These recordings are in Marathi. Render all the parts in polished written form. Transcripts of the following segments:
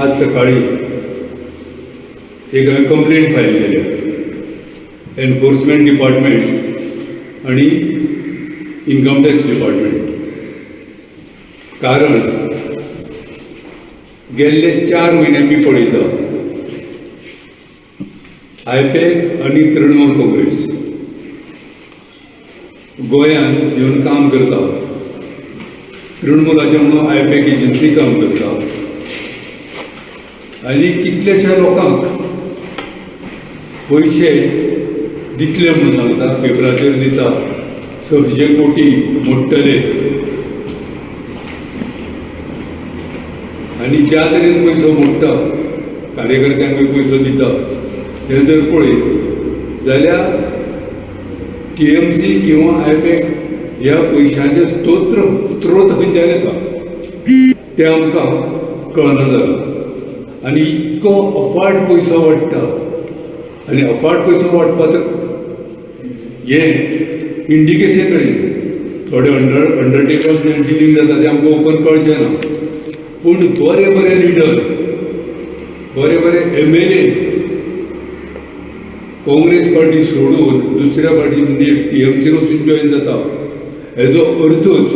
आज सकाळी एक हांवें कंप्लेंट फायल केल्या एनफोर्समेंट डिपार्टमेंट आणि इन्कम टॅक्स डिपार्टमेंट. कारण गेल्ले 4 म्हयने मी पळयता आयपॅक आणि तृणमूल काँग्रेस गोंयांत येवन काम करता. तृणमुलाचे म्हणून आयपॅक एजन्सी काम करता आनी कितलेशा लोकांक पयशे दितले म्हणून सांगता, पेपराचेर दिता 600 कोटी मोडटले. आनी ज्या तरेन पयसो मोडटा कार्यकर्त्यांक पयसो दिता हे जर पळयत जाल्यार TMC किंवा आयपॅक ह्या पयशांचे स्त्रोत खंयच्यान येता तें आमकां कळना जालां. आनी इतको अफाट पयसो वाडटा आनी अफाट पयसो वाडपाचो हें इंडिकेशन कडेन थोडे अंडरटेकर्स डिलींग जाता तें आमकां ओपन कळचें ना. पूण बरे बरे लिडर, बरे बरे MLA काँग्रेस पार्टी सोडून दुसऱ्या पार्टी म्हणजे TMC वचून जॉईन जाता. हेजो अर्थूच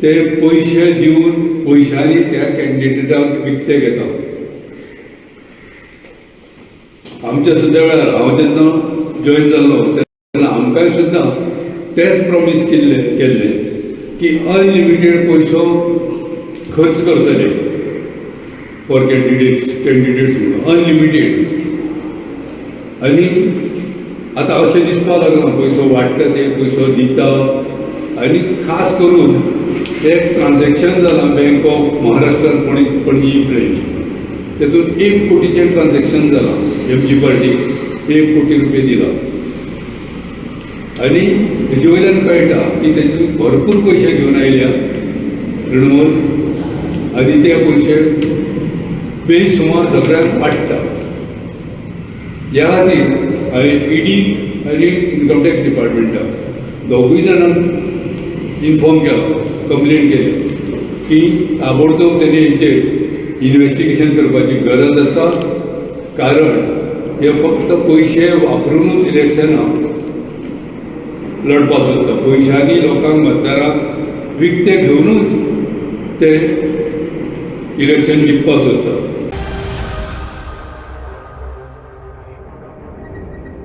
ते पयशे दिवन पयशांनी त्या कॅन्डिडेटाक विकते घेता. आमच्या सुद्दां वेळार हांव जेन्ना जॉईन जाल्लो तेन्ना आमकांय सुद्दां तेच प्रॉमीस केल्ले की अनलिमिटेड पयसो खर्च करतले फॉर कॅन्डिडेट्स म्हणून अनलिमिटेड. आनी आतां अशें दिसपाक लागलां पयसो वाडटा ते पयसो दिता. आनी खास करून एक ट्रान्जॅक्शन जालां बँक ऑफ महाराष्ट्रान पणजी ब्रँच, तेतून 1 कोटीचें ट्रान्जॅक्शन जालां. MG पार्टीक 1 कोटी रुपये दिला. आनी हेजे वयल्यान कळटा की तेजे भरपूर पयशे घेवन आयल्या तृणमूल आनी ते पयशे बेसुमार सगळ्यांक वाडटा. ह्या खातीर हांवें ED आनी इन्कम टॅक्स डिपार्टमेंटाक दोगूय जाणांक इन्फॉर्म केलो, कंप्लेंट केली की ताबडतोब तेणी हेंचेर इन्वेस्टिगेशन करपाची गरज आसा. कारण हे फक्त पयशे वापरूनच इलेक्शनां लडपाक सोदता. पयशांनी लोकांक मतदारांक विकते घेवनूच ते इलेक्शन जिखपाक सोदता.